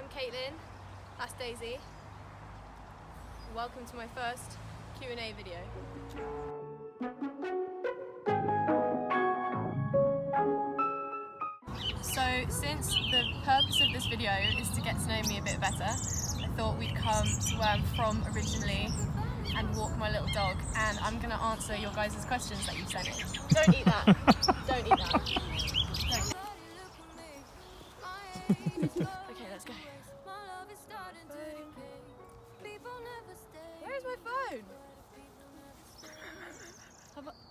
I'm Caitlyn, that's Daisy. Welcome to my first Q&A video. So since the purpose of this video is to get to know me a bit better, I thought we'd come to where I'm from originally and walk my little dog, and I'm going to answer your guys' questions that you've sent in. Don't eat that. Don't eat that. Don't. Okay, let's go. Where's my phone?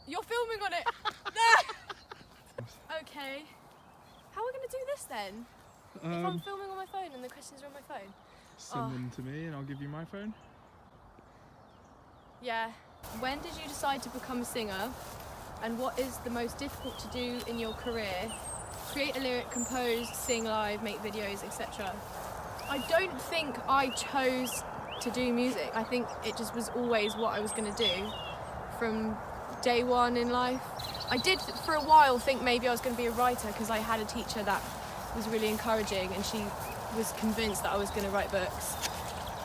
You're filming on it! Okay. How are we going to do this then? If I'm filming on my phone and the questions are on my phone? Send them to me and I'll give you my phone. Yeah. When did you decide to become a singer? And what is the most difficult to do in your career? Create a lyric, compose, sing live, make videos, etc. I don't think I chose to do music. I think it just was always what I was going to do from day one in life. I did for a while think maybe I was going to be a writer because I had a teacher that was really encouraging and she was convinced that I was going to write books.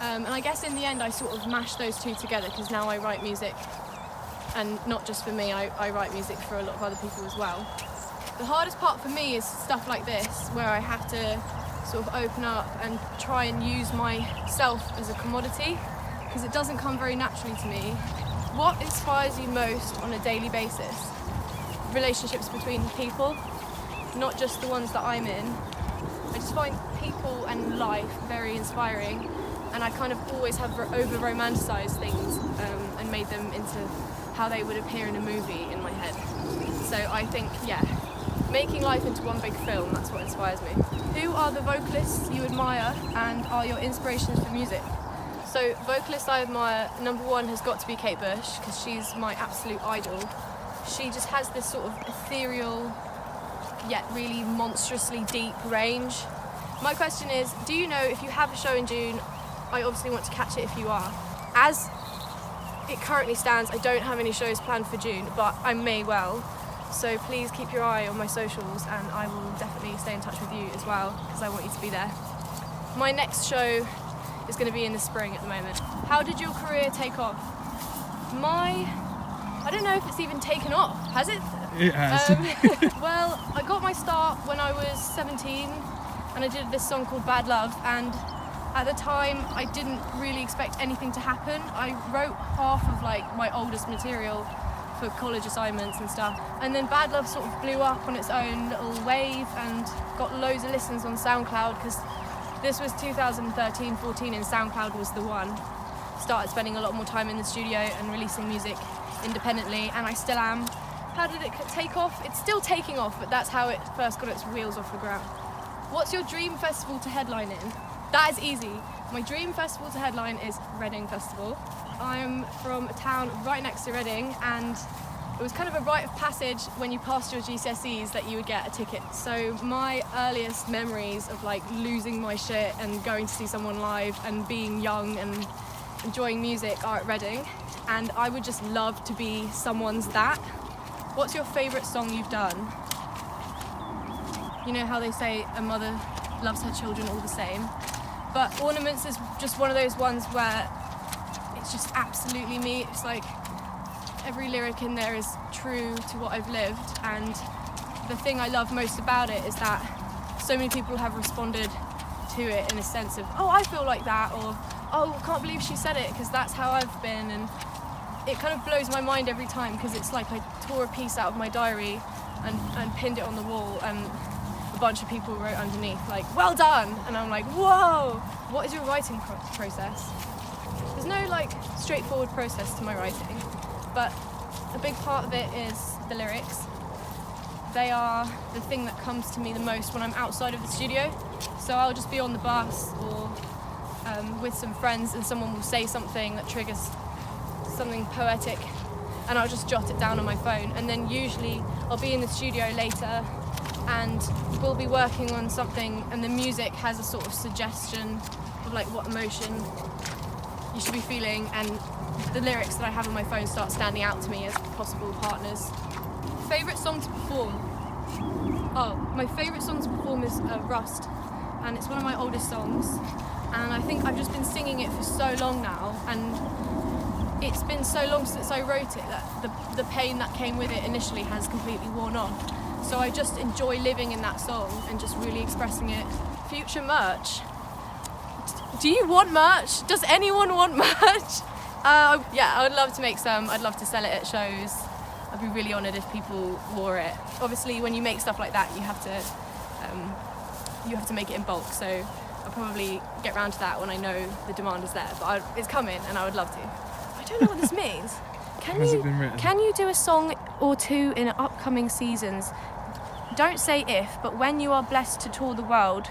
And I guess in the end I sort of mashed those two together because now I write music, and not just for me, I write music for a lot of other people as well. The hardest part for me is stuff like this, where I have to sort of open up and try and use myself as a commodity, because it doesn't come very naturally to me. What inspires you most on a daily basis? Relationships between people, not just the ones that I'm in. I just find people and life very inspiring, and I kind of always have over-romanticised things and made them into how they would appear in a movie in my head. So I think, yeah, making life into one big film, that's what inspires me. Who are the vocalists you admire and are your inspirations for music? So vocalists I admire, number one has got to be Kate Bush, because she's my absolute idol. She just has this sort of ethereal, yet really monstrously deep range. My question is, do you know if you have a show in June? I obviously want to catch it if you are. As it currently stands, I don't have any shows planned for June, but I may well. So please keep your eye on my socials and I will definitely stay in touch with you as well, because I want you to be there. My next show is going to be in the spring at the moment. How did your career take off? I don't know if it's even taken off. Has it? It has. Well, I got my start when I was 17 and I did this song called Bad Love, and at the time I didn't really expect anything to happen. I wrote half of like my oldest material for college assignments and stuff, and then Bad Love sort of blew up on its own little wave and got loads of listens on SoundCloud, because this was 2013-14 and SoundCloud was the one. Started spending a lot more time in the studio and releasing music independently, and I still am. How did it take off? It's still taking off, but that's how it first got its wheels off the ground. What's your dream festival to headline in? That is easy. My dream festival to headline is Reading Festival. I'm from a town right next to Reading, and it was kind of a rite of passage when you passed your GCSEs that you would get a ticket. So my earliest memories of like losing my shit and going to see someone live and being young and enjoying music are at Reading, and I would just love to be someone's that. What's your favourite song you've done? You know how they say a mother loves her children all the same, but Ornaments is just one of those ones where it's just absolutely me. It's like every lyric in there is true to what I've lived, and the thing I love most about it is that so many people have responded to it in a sense of, oh, I feel like that, or oh, I can't believe she said it because that's how I've been. And it kind of blows my mind every time, because it's like I tore a piece out of my diary and pinned it on the wall, and a bunch of people wrote underneath like, well done, and I'm like, whoa. What is your writing process? There's no like straightforward process to my writing, but a big part of it is the lyrics. They are the thing that comes to me the most when I'm outside of the studio. So I'll just be on the bus or with some friends, and someone will say something that triggers something poetic, and I'll just jot it down on my phone, and then usually I'll be in the studio later and we'll be working on something, and the music has a sort of suggestion of like what emotion you should be feeling, and the lyrics that I have on my phone start standing out to me as possible partners. Favourite song to perform? Oh, my favourite song to perform is Rust and it's one of my oldest songs, and I think I've just been singing it for so long now, and it's been so long since I wrote it that the pain that came with it initially has completely worn off. So I just enjoy living in that song and just really expressing it. Future merch. Do you want merch? Does anyone want merch? Yeah, I would love to make some. I'd love to sell it at shows. I'd be really honoured if people wore it. Obviously, when you make stuff like that, you have to make it in bulk. So I'll probably get round to that when I know the demand is there. But it's coming, and I would love to. I don't know what this means. Can you do a song or two in upcoming seasons? Don't say if, but when you are blessed to tour the world,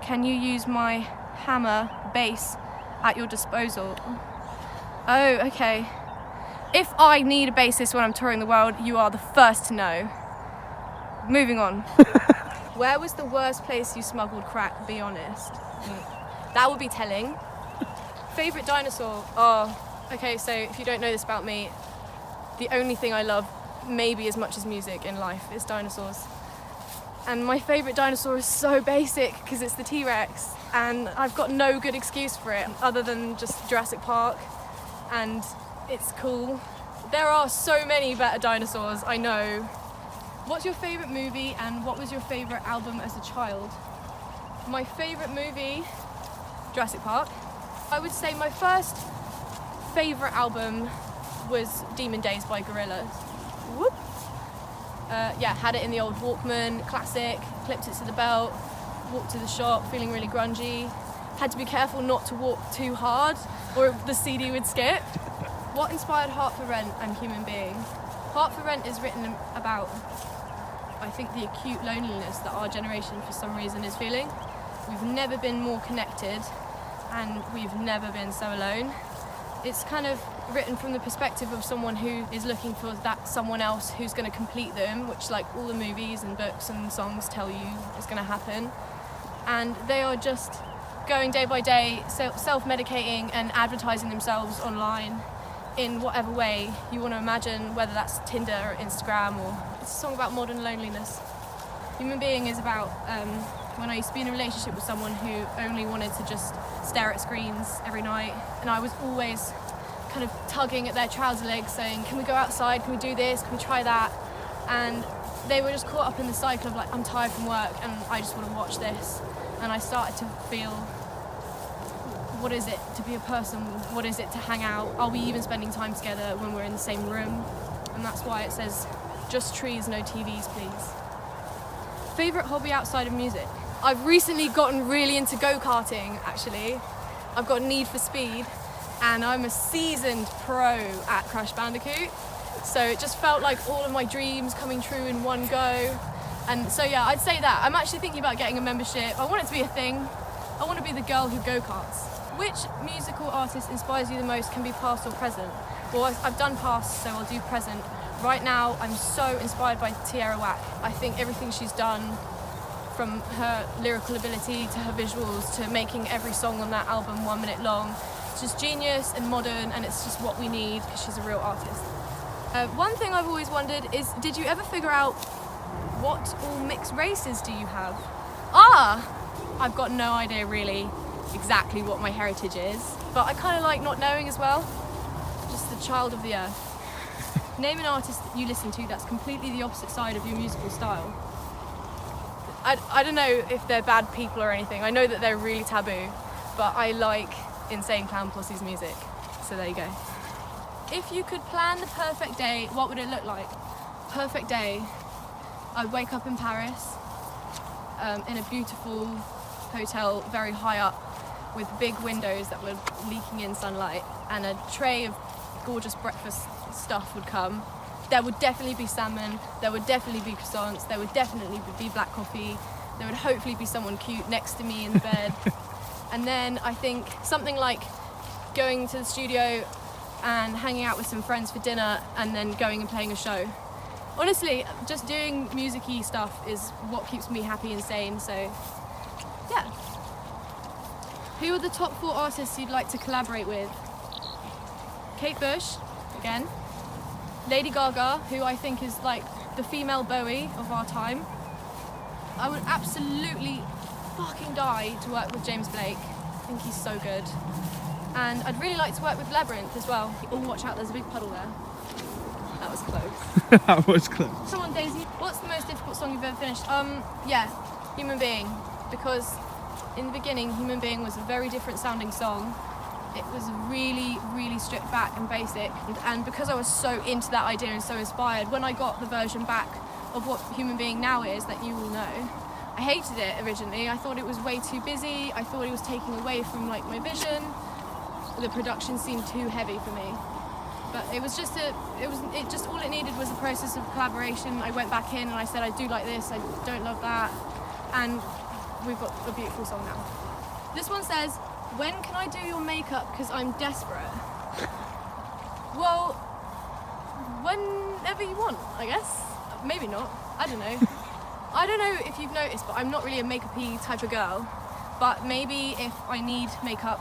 can you use my hammer bass at your disposal? Oh, okay. If I need a bassist when I'm touring the world, you are the first to know. Moving on. Where was the worst place you smuggled crack? Be honest. That would be telling. Favourite dinosaur? Oh, okay, so if you don't know this about me, the only thing I love, maybe as much as music in life, is dinosaurs. And my favourite dinosaur is so basic because it's the T-Rex, and I've got no good excuse for it other than just Jurassic Park, and it's cool. There are so many better dinosaurs, I know. What's your favourite movie and what was your favourite album as a child? My favourite movie, Jurassic Park. I would say my first favourite album was Demon Days by Gorillaz. Whoop. Yeah, had it in the old Walkman, classic, clipped it to the belt, walked to the shop feeling really grungy. Had to be careful not to walk too hard or the CD would skip. What inspired Heart for Rent and Human Being? Heart for Rent is written about, I think, the acute loneliness that our generation for some reason is feeling. We've never been more connected and we've never been so alone. It's kind of written from the perspective of someone who is looking for that someone else who's going to complete them, which like all the movies and books and songs tell you is going to happen. And they are just going day by day, self-medicating and advertising themselves online in whatever way you want to imagine, whether that's Tinder or Instagram, or it's a song about modern loneliness. Human Being is about when I used to be in a relationship with someone who only wanted to just stare at screens every night, and I was always kind of tugging at their trouser legs saying, can we go outside, can we do this, can we try that? And they were just caught up in the cycle of like, I'm tired from work and I just want to watch this. And I started to feel, what is it to be a person? What is it to hang out? Are we even spending time together when we're in the same room? And that's why it says, just trees, no TVs, please. Favourite hobby outside of music? I've recently gotten really into go-karting, actually. I've got Need for Speed, and I'm a seasoned pro at Crash Bandicoot. So it just felt like all of my dreams coming true in one go. And so yeah, I'd say that. I'm actually thinking about getting a membership. I want it to be a thing. I want to be the girl who go-karts. Which musical artist inspires you the most? Can be past or present. Well, I've done past, so I'll do present. Right now, I'm so inspired by Tierra Whack. I think everything she's done, from her lyrical ability to her visuals to making every song on that album 1 minute long, it's just genius and modern, and it's just what we need because she's a real artist. One thing I've always wondered is, did you ever figure out what all mixed races do you have? I've got no idea really exactly what my heritage is, but I kind of like not knowing as well. Just the child of the earth. Name an artist that you listen to that's completely the opposite side of your musical style. I don't know if they're bad people or anything. I know that they're really taboo, but I like Insane Clown Posse's music. So there you go. If you could plan the perfect day, what would it look like? Perfect day. I'd wake up in Paris, in a beautiful hotel very high up with big windows that were leaking in sunlight, and a tray of gorgeous breakfast stuff would come. There would definitely be salmon, there would definitely be croissants, there would definitely be black coffee, there would hopefully be someone cute next to me in the bed. And then I think something like going to the studio and hanging out with some friends for dinner and then going and playing a show. Honestly, just doing music-y stuff is what keeps me happy and sane, so yeah. Who are the top 4 artists you'd like to collaborate with? Kate Bush, again. Lady Gaga, who I think is like the female Bowie of our time. I would absolutely fucking die to work with James Blake. I think he's so good. And I'd really like to work with Labyrinth as well. Oh, watch out, there's a big puddle there. That was close. That was close. Come on, Daisy. What's the most difficult song you've ever finished? Yeah, Human Being. Because in the beginning, Human Being was a very different sounding song. It was really, really stripped back and basic. And because I was so into that idea and so inspired, when I got the version back of what Human Being now is, that you all know, I hated it originally. I thought it was way too busy. I thought it was taking away from like my vision. The production seemed too heavy for me. But it was just all it needed was a process of collaboration. I went back in and I said, I do like this, I don't love that. And we've got a beautiful song now. This one says, when can I do your makeup because I'm desperate? Well, whenever you want, I guess. Maybe not, I don't know. I don't know if you've noticed, but I'm not really a makeup-y type of girl. But maybe if I need makeup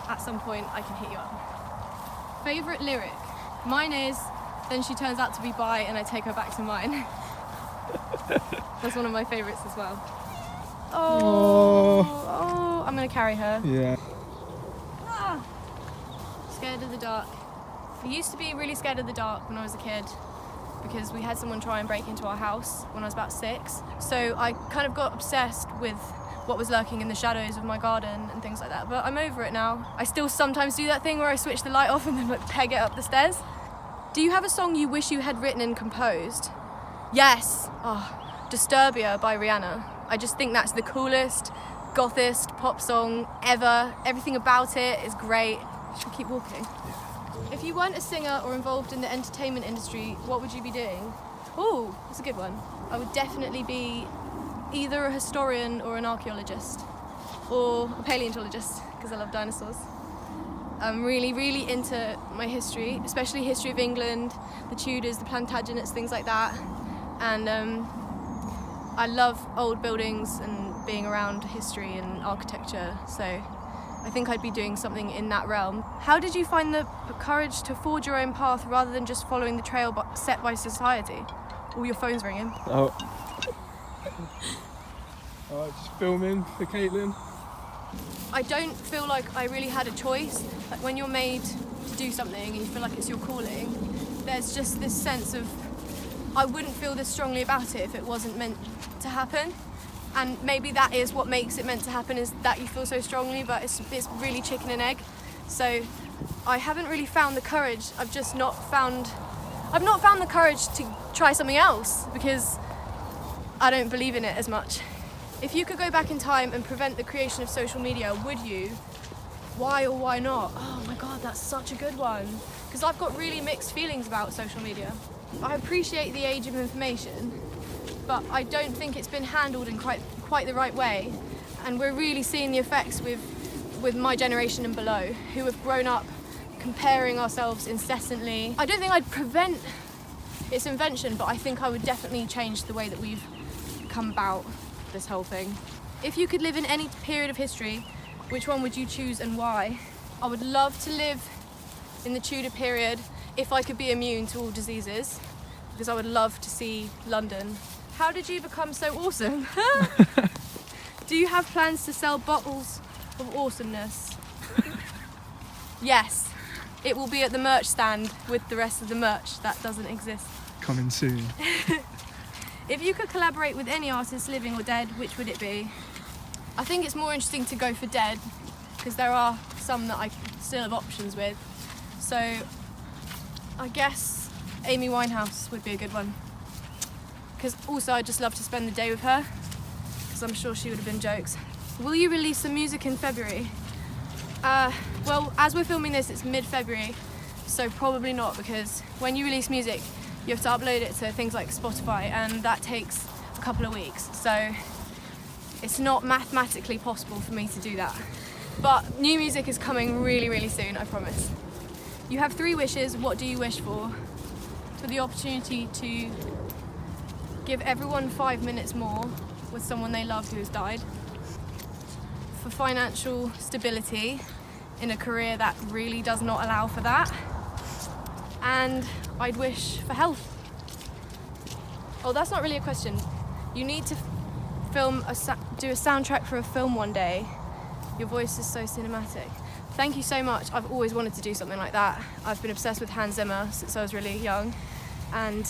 at some point, I can hit you up. Favourite lyric? Mine is, then she turns out to be bi and I take her back to mine. That's one of my favourites as well. Oh, I'm gonna carry her. Yeah. Ah, scared of the dark. I used to be really scared of the dark when I was a kid because we had someone try and break into our house when I was about 6. So I kind of got obsessed with what was lurking in the shadows of my garden and things like that. But I'm over it now. I still sometimes do that thing where I switch the light off and then like peg it up the stairs. Do you have a song you wish you had written and composed? Yes. Disturbia by Rihanna. I just think that's the coolest, gothest pop song ever. Everything about it is great. Should we keep walking? If you weren't a singer or involved in the entertainment industry, what would you be doing? Oh, that's a good one. I would definitely be either a historian or an archaeologist. Or a paleontologist, because I love dinosaurs. I'm really, really into my history, especially history of England, the Tudors, the Plantagenets, things like that. And I love old buildings and being around history and architecture, so I think I'd be doing something in that realm. How did you find the courage to forge your own path rather than just following the trail set by society? Oh, your phone's ringing. Oh. Just filming for Caitlyn. I don't feel like I really had a choice. Like when you're made to do something and you feel like it's your calling, there's just this sense of, I wouldn't feel this strongly about it if it wasn't meant to happen. And maybe that is what makes it meant to happen, is that you feel so strongly, but it's really chicken and egg. So I haven't really found the courage. I've not found the courage to try something else because I don't believe in it as much. If you could go back in time and prevent the creation of social media, would you? Why or why not? Oh my God, that's such a good one. Because I've got really mixed feelings about social media. I appreciate the age of information, but I don't think it's been handled in quite the right way. And we're really seeing the effects with my generation and below, who have grown up comparing ourselves incessantly. I don't think I'd prevent its invention, but I think I would definitely change the way that we've come about this whole thing. If you could live in any period of history, which one would you choose and why? I would love to live in the Tudor period if I could be immune to all diseases, because I would love to see London. How did you become so awesome? Do you have plans to sell bottles of awesomeness? Yes, it will be at the merch stand with the rest of the merch that doesn't exist. Coming soon. If you could collaborate with any artist, living or dead, which would it be? I think it's more interesting to go for dead, because there are some that I still have options with. So I guess Amy Winehouse would be a good one. Because also I'd just love to spend the day with her, because I'm sure she would have been jokes. Will you release some music in February? Well, as we're filming this, it's mid-February, so probably not, because when you release music, you have to upload it to things like Spotify, and that takes a couple of weeks. So it's not mathematically possible for me to do that. But new music is coming really, really soon, I promise. You have 3 wishes. What do you wish for? For the opportunity to give everyone 5 minutes more with someone they love who has died. For financial stability in a career that really does not allow for that. And I'd wish for health. Oh, that's not really a question. You need to do a soundtrack for a film one day. Your voice is so cinematic. Thank you so much. I've always wanted to do something like that. I've been obsessed with Hans Zimmer since I was really young, and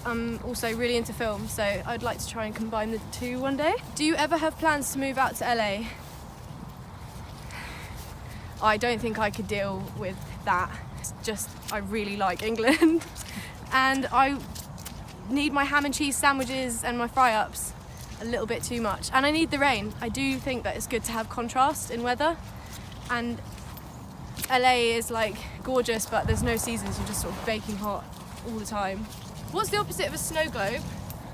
I'm also really into film, so I'd like to try and combine the two one day. Do you ever have plans to move out to LA? I don't think I could deal with that. It's just, I really like England and I need my ham and cheese sandwiches and my fry-ups a little bit too much, and I need the rain. I do think that it's good to have contrast in weather, and LA is like gorgeous, but there's no seasons. You're just sort of baking hot all the time. What's the opposite of a snow globe?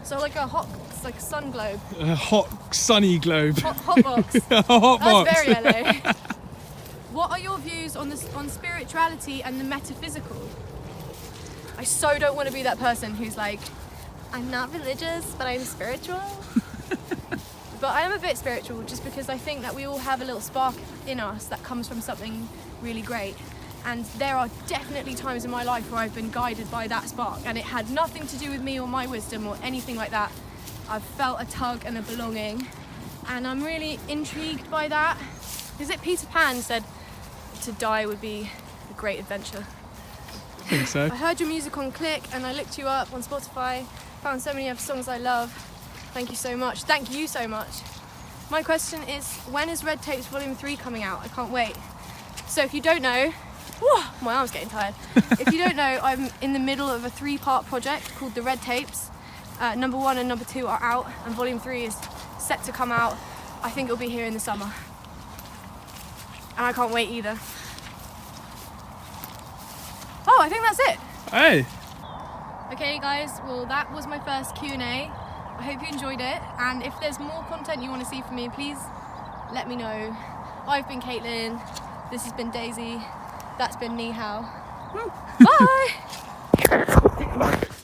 So like a hot, like a sun globe. A hot, sunny globe. Hot box. A hot box. That's very LA. What are your views on spirituality and the metaphysical? I so don't want to be that person who's like, I'm not religious, but I'm spiritual. But I am a bit spiritual just because I think that we all have a little spark in us that comes from something really great. And there are definitely times in my life where I've been guided by that spark, and it had nothing to do with me or my wisdom or anything like that. I've felt a tug and a belonging, and I'm really intrigued by that. Is it Peter Pan said to die would be a great adventure? I think so. I heard your music on Click and I looked you up on Spotify, found so many other songs I love. Thank you so much. Thank you so much. My question is, when is Red Tapes Volume 3 coming out? I can't wait. So if you don't know, whew, my arm's getting tired. If you don't know, I'm in the middle of a 3-part project called The Red Tapes. Number 1 and number 2 are out, and Volume 3 is set to come out. I think it'll be here in the summer. And I can't wait either. Oh, I think that's it. Hey. Okay guys, well that was my first Q&A. I hope you enjoyed it, and if there's more content you want to see from me, please let me know. I've been Caitlyn, this has been Daisy, that's been Ni Hao. Bye!